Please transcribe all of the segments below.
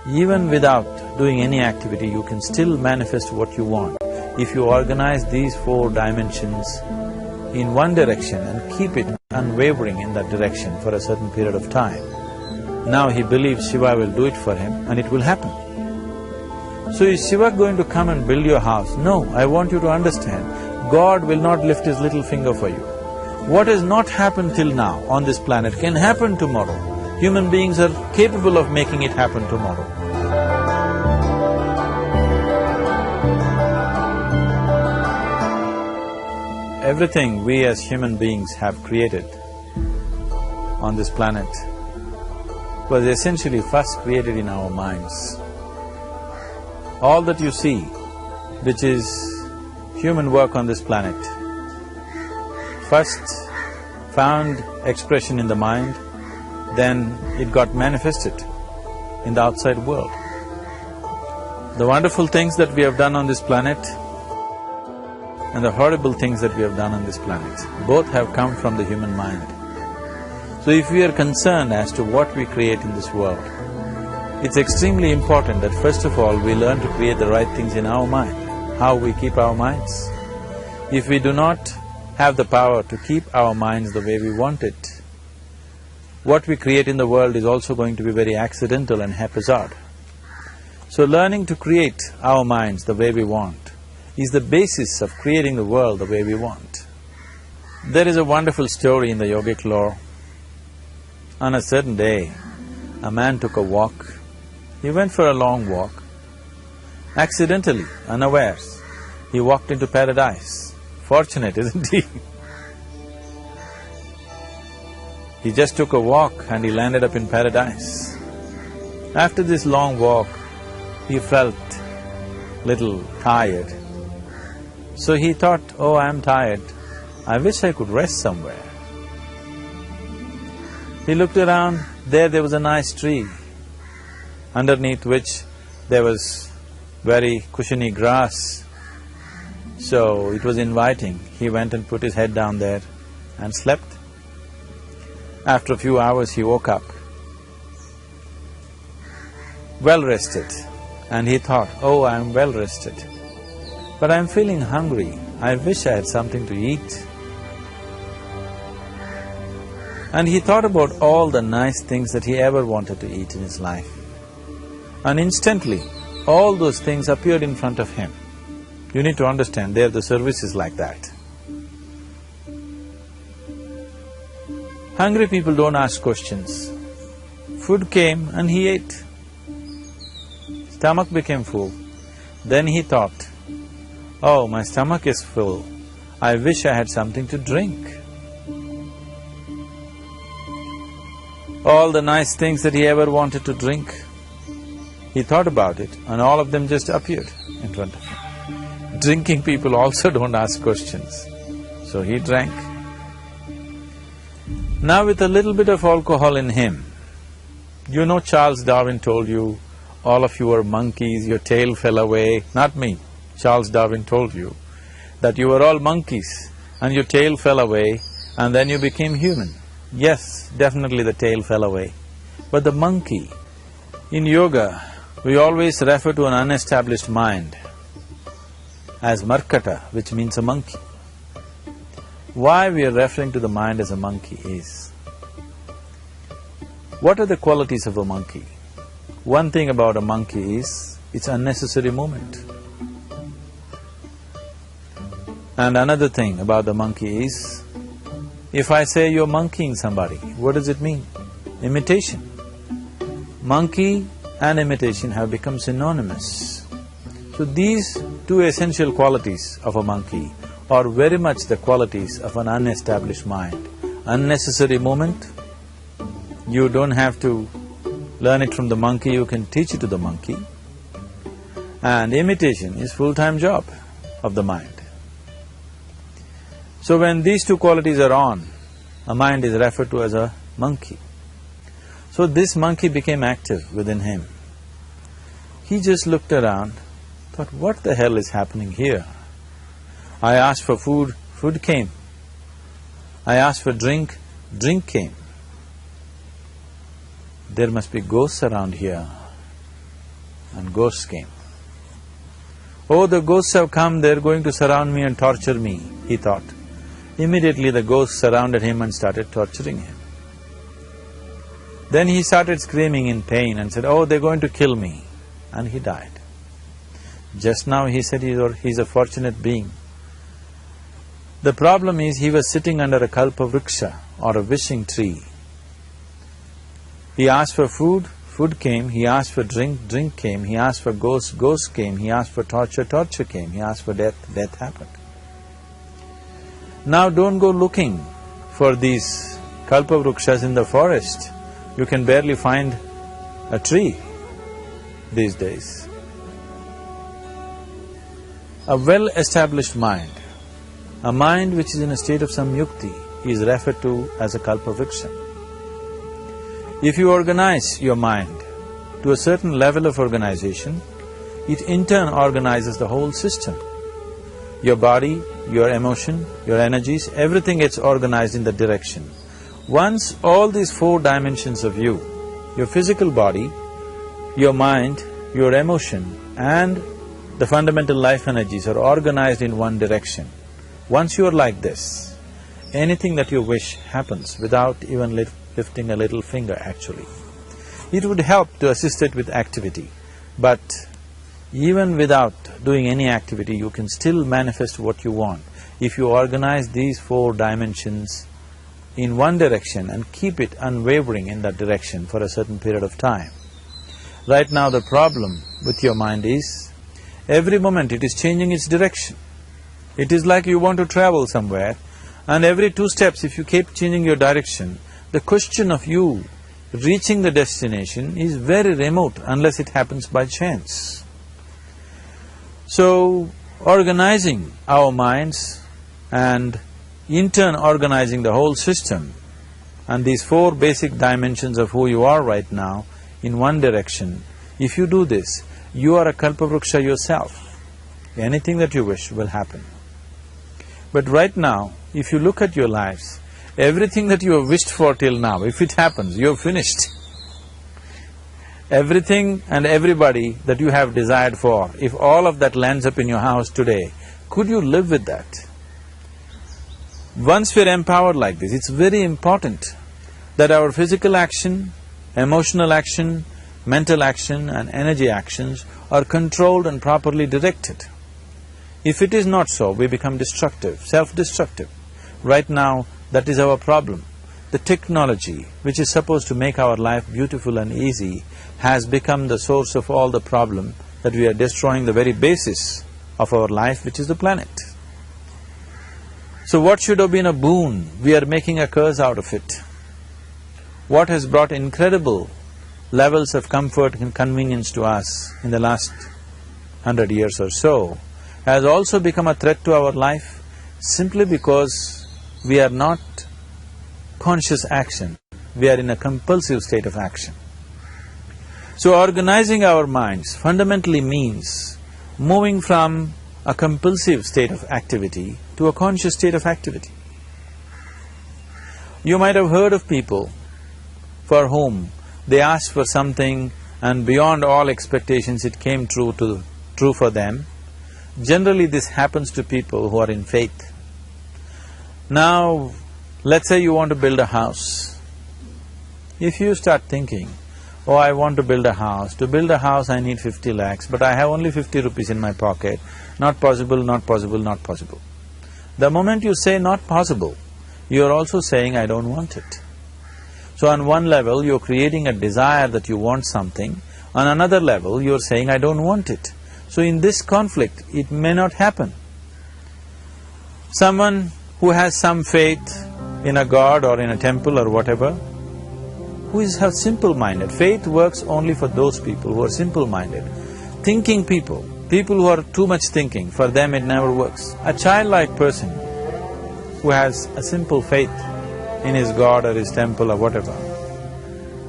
Even without doing any activity, you can still manifest what you want. If you organize these 4 dimensions in one direction and keep it unwavering in that direction for a certain period of time, now he believes Shiva will do it for him and it will happen. So is Shiva going to come and build your house? No, I want you to understand, God will not lift his little finger for you. What has not happened till now on this planet can happen tomorrow. Human beings are capable of making it happen tomorrow. Everything we as human beings have created on this planet was essentially first created in our minds. All that you see, which is human work on this planet, first found expression in the mind, then it got manifested in the outside world. The wonderful things that we have done on this planet and the horrible things that we have done on this planet, both have come from the human mind. So if we are concerned as to what we create in this world, it's extremely important that first of all we learn to create the right things in our mind. How we keep our minds? If we do not have the power to keep our minds the way we want it, what we create in the world is also going to be very accidental and haphazard. So learning to create our minds the way we want is the basis of creating the world the way we want. There is a wonderful story in the yogic lore. On a certain day, a man took a walk. He went for a long walk. Accidentally, unawares, he walked into paradise. Fortunate, isn't he? He just took a walk and he landed up in paradise. After this long walk, he felt little tired. So he thought, oh, I'm tired, I wish I could rest somewhere. He looked around, there was a nice tree, underneath which there was very cushiony grass. So it was inviting. He went and put his head down there and slept. After a few hours he woke up, well rested, and he thought, oh, I'm well rested, but I'm feeling hungry, I wish I had something to eat. And he thought about all the nice things that he ever wanted to eat in his life. And instantly, all those things appeared in front of him. You need to understand, there the service is like that. Hungry people don't ask questions. Food came and he ate. Stomach became full. Then he thought, oh, my stomach is full, I wish I had something to drink. All the nice things that he ever wanted to drink, he thought about it and all of them just appeared in front of him. Drinking people also don't ask questions, so he drank. Now with a little bit of alcohol in him, you know Charles Darwin told you, all of you are monkeys, your tail fell away. Not me, Charles Darwin told you that you were all monkeys and your tail fell away and then you became human. Yes, definitely the tail fell away. But the monkey, in yoga, we always refer to an unestablished mind as markata, which means a monkey. Why we are referring to the mind as a monkey is, what are the qualities of a monkey? One thing about a monkey is, it's unnecessary movement. And another thing about the monkey is, if I say you're monkeying somebody, what does it mean? Imitation. Monkey and imitation have become synonymous. So these two essential qualities of a monkey are very much the qualities of an unestablished mind. Unnecessary movement, you don't have to learn it from the monkey, you can teach it to the monkey. And imitation is full-time job of the mind. So when these two qualities are on, a mind is referred to as a monkey. So this monkey became active within him. He just looked around, thought, what the hell is happening here? I asked for food, food came. I asked for drink, drink came. There must be ghosts around here. and ghosts came. Oh, the ghosts have come, they're going to surround me and torture me, he thought. Immediately the ghosts surrounded him and started torturing him. Then he started screaming in pain and said, oh, they're going to kill me, and he died. Just now he said he's a fortunate being. The problem is he was sitting under a kalpa vriksha or a wishing tree. He asked for food, food came. He asked for drink, drink came. He asked for ghosts, ghosts came. He asked for torture, torture came. He asked for death, death happened. Now don't go looking for these kalpa vrikshas in the forest. You can barely find a tree these days. A well-established mind, a mind which is in a state of samyukti, is referred to as a kalpa vriksha. If you organize your mind to a certain level of organization, it in turn organizes the whole system. Your body, your emotion, your energies, everything gets organized in that direction. Once all these four dimensions of you, your physical body, your mind, your emotion and the fundamental life energies are organized in one direction. Once you are like this, anything that you wish happens without even lifting a little finger actually. It would help to assist it with activity, but even without doing any activity, you can still manifest what you want if you organize these four dimensions in one direction and keep it unwavering in that direction for a certain period of time. Right now the problem with your mind is, every moment it is changing its direction. It is like you want to travel somewhere and every 2 steps if you keep changing your direction, the question of you reaching the destination is very remote unless it happens by chance. So, organizing our minds and in turn organizing the whole system and these 4 basic dimensions of who you are right now in one direction, if you do this, you are a kalpavruksha yourself. Anything that you wish will happen. But right now, if you look at your lives, everything that you have wished for till now, if it happens, you have finished. Everything and everybody that you have desired for, if all of that lands up in your house today, could you live with that? Once we're empowered like this, it's very important that our physical action, emotional action, mental action and energy actions are controlled and properly directed. If it is not so, we become destructive, self-destructive. Right now, that is our problem. The technology, which is supposed to make our life beautiful and easy, has become the source of all the problem that we are destroying the very basis of our life, which is the planet. So what should have been a boon, we are making a curse out of it. What has brought incredible levels of comfort and convenience to us in the last 100 years or so has also become a threat to our life simply because we are not conscious action, we are in a compulsive state of action. So organizing our minds fundamentally means moving from a compulsive state of activity to a conscious state of activity. You might have heard of people for whom they asked for something and beyond all expectations it came true for them. Generally this happens to people who are in faith. Now, let's say you want to build a house. If you start thinking, oh, I want to build a house. To build a house I need 50 lakhs, but I have only 50 rupees in my pocket. Not possible, not possible, not possible. The moment you say not possible, you are also saying I don't want it. So on one level you're creating a desire that you want something, on another level you're saying I don't want it. So in this conflict, it may not happen. Someone who has some faith in a god or in a temple or whatever, who is simple-minded. Faith works only for those people who are simple-minded. Thinking people, people who are too much thinking, for them it never works. A childlike person who has a simple faith in his god or his temple or whatever,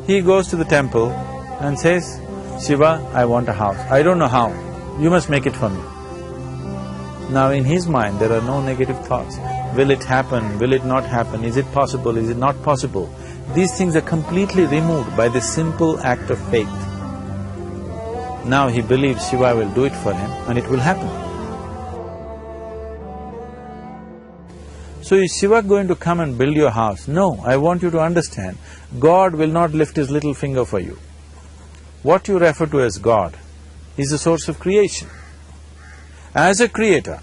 he goes to the temple and says, Shiva, I want a house. I don't know how, you must make it for me. Now in his mind there are no negative thoughts. Will it happen? Will it not happen? Is it possible? Is it not possible? These things are completely removed by this simple act of faith. Now he believes Shiva will do it for him and it will happen. So is Shiva going to come and build your house? No, I want you to understand, God will not lift his little finger for you. What you refer to as God is the source of creation. As a creator,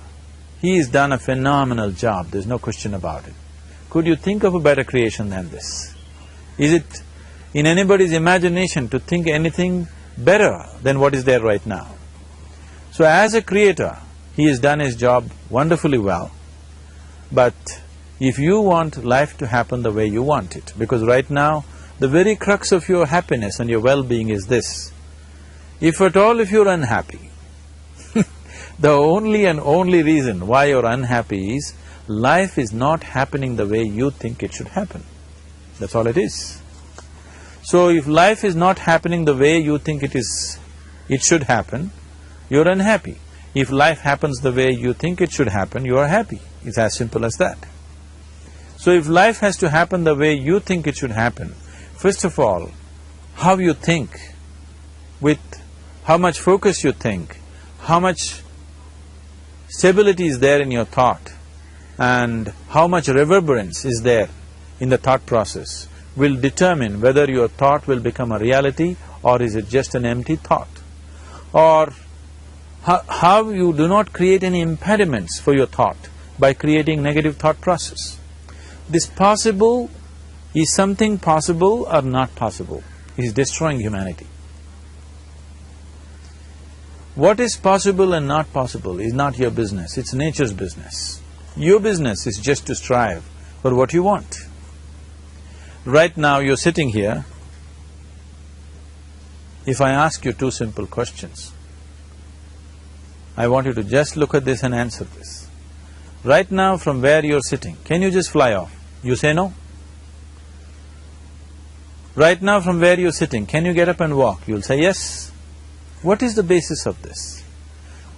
he has done a phenomenal job, there's no question about it. Could you think of a better creation than this? Is it in anybody's imagination to think anything better than what is there right now? So as a creator, he has done his job wonderfully well. But if you want life to happen the way you want it, because right now, the very crux of your happiness and your well-being is this. If at all if you're unhappy, the only and only reason why you're unhappy is life is not happening the way you think it should happen. That's all it is. So if life is not happening the way you think it should happen, you're unhappy. If life happens the way you think it should happen, you are happy. It's as simple as that. So if life has to happen the way you think it should happen, first of all, how you think, with how much focus you think, how much stability is there in your thought, and how much reverberance is there in the thought process will determine whether your thought will become a reality or is it just an empty thought. Or how you do not create any impediments for your thought by creating negative thought process. This possible is something possible or not possible, is destroying humanity. What is possible and not possible is not your business, it's nature's business. Your business is just to strive for what you want. Right now you're sitting here, if I ask you two simple questions, I want you to just look at this and answer this. Right now from where you're sitting, can you just fly off? You say no. Right now from where you're sitting, can you get up and walk? You'll say yes. What is the basis of this?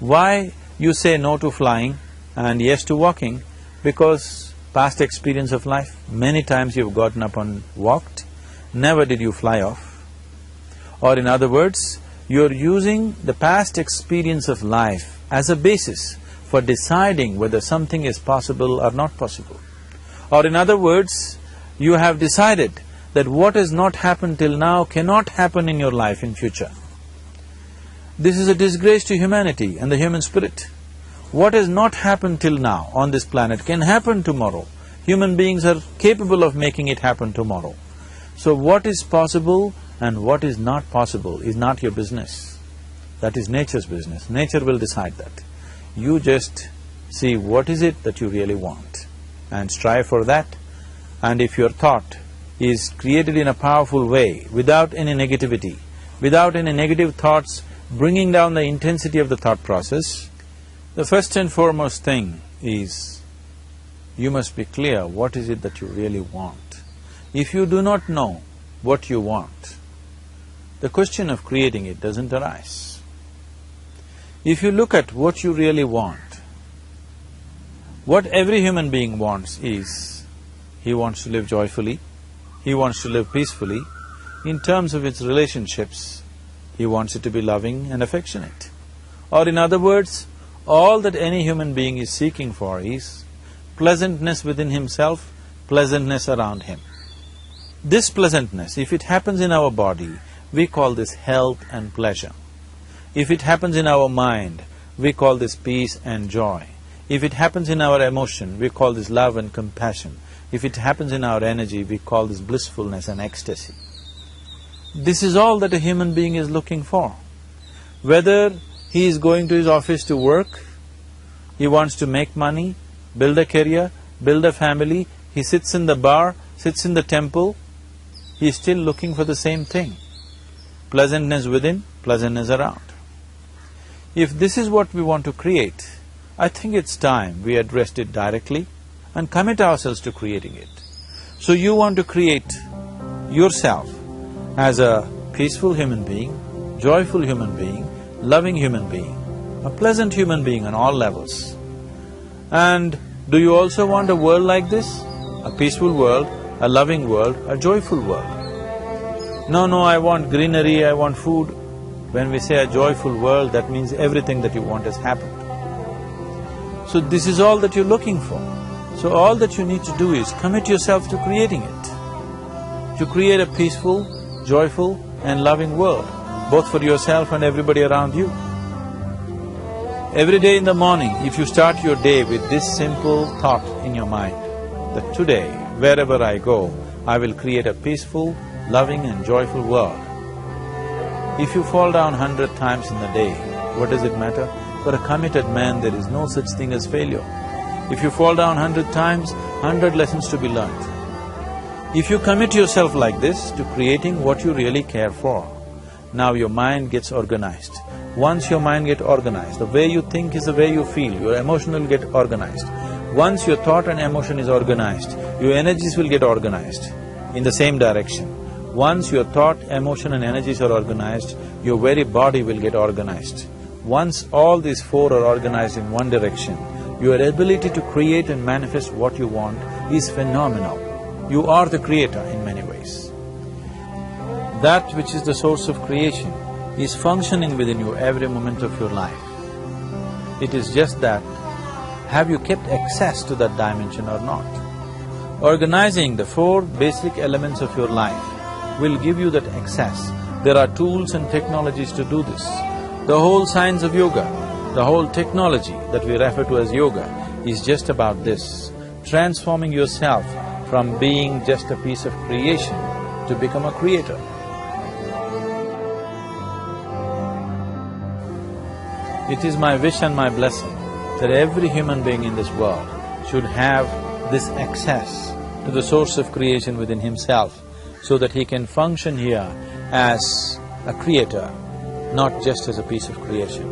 Why you say no to flying and yes to walking? Because past experience of life, many times you've gotten up and walked, never did you fly off. Or in other words, you're using the past experience of life as a basis for deciding whether something is possible or not possible. Or in other words, you have decided that what has not happened till now cannot happen in your life in future. This is a disgrace to humanity and the human spirit. What has not happened till now on this planet can happen tomorrow. Human beings are capable of making it happen tomorrow. So what is possible and what is not possible is not your business. That is nature's business. Nature will decide that. You just see what is it that you really want and strive for that. And if your thought is created in a powerful way, without any negativity, without any negative thoughts bringing down the intensity of the thought process, the first and foremost thing is you must be clear what is it that you really want. If you do not know what you want, the question of creating it doesn't arise. If you look at what you really want, what every human being wants is, he wants to live joyfully, he wants to live peacefully. In terms of its relationships, he wants it to be loving and affectionate. Or in other words, all that any human being is seeking for is pleasantness within himself, pleasantness around him. This pleasantness, if it happens in our body, we call this health and pleasure. If it happens in our mind, we call this peace and joy. If it happens in our emotion, we call this love and compassion. If it happens in our energy, we call this blissfulness and ecstasy. This is all that a human being is looking for. Whether he is going to his office to work, he wants to make money, build a career, build a family, he sits in the bar, sits in the temple, he is still looking for the same thing. Pleasantness within, pleasantness around. If this is what we want to create, I think it's time we addressed it directly and commit ourselves to creating it. So you want to create yourself as a peaceful human being, joyful human being, loving human being, a pleasant human being on all levels. And do you also want a world like this? A peaceful world, a loving world, a joyful world? No, I want greenery, I want food. When we say a joyful world, that means everything that you want has happened. So this is all that you're looking for. So all that you need to do is commit yourself to creating it, to create a peaceful, joyful and loving world, both for yourself and everybody around you. Every day in the morning, if you start your day with this simple thought in your mind, that today, wherever I go, I will create a peaceful, loving and joyful world. If you fall down 100 times in the day, what does it matter? For a committed man, there is no such thing as failure. If you fall down 100 times, 100 lessons to be learned. If you commit yourself like this to creating what you really care for, now your mind gets organized. Once your mind gets organized, the way you think is the way you feel, your emotion will get organized. Once your thought and emotion is organized, your energies will get organized in the same direction. Once your thought, emotion and energies are organized, your very body will get organized. Once all these four are organized in one direction, your ability to create and manifest what you want is phenomenal. You are the creator in many ways. That which is the source of creation is functioning within you every moment of your life. It is just that, have you kept access to that dimension or not? Organizing the four basic elements of your life will give you that access. There are tools and technologies to do this. The whole science of yoga, the whole technology that we refer to as yoga is just about this, transforming yourself from being just a piece of creation to become a creator. It is my wish and my blessing that every human being in this world should have this access to the source of creation within himself, so that he can function here as a creator, not just as a piece of creation.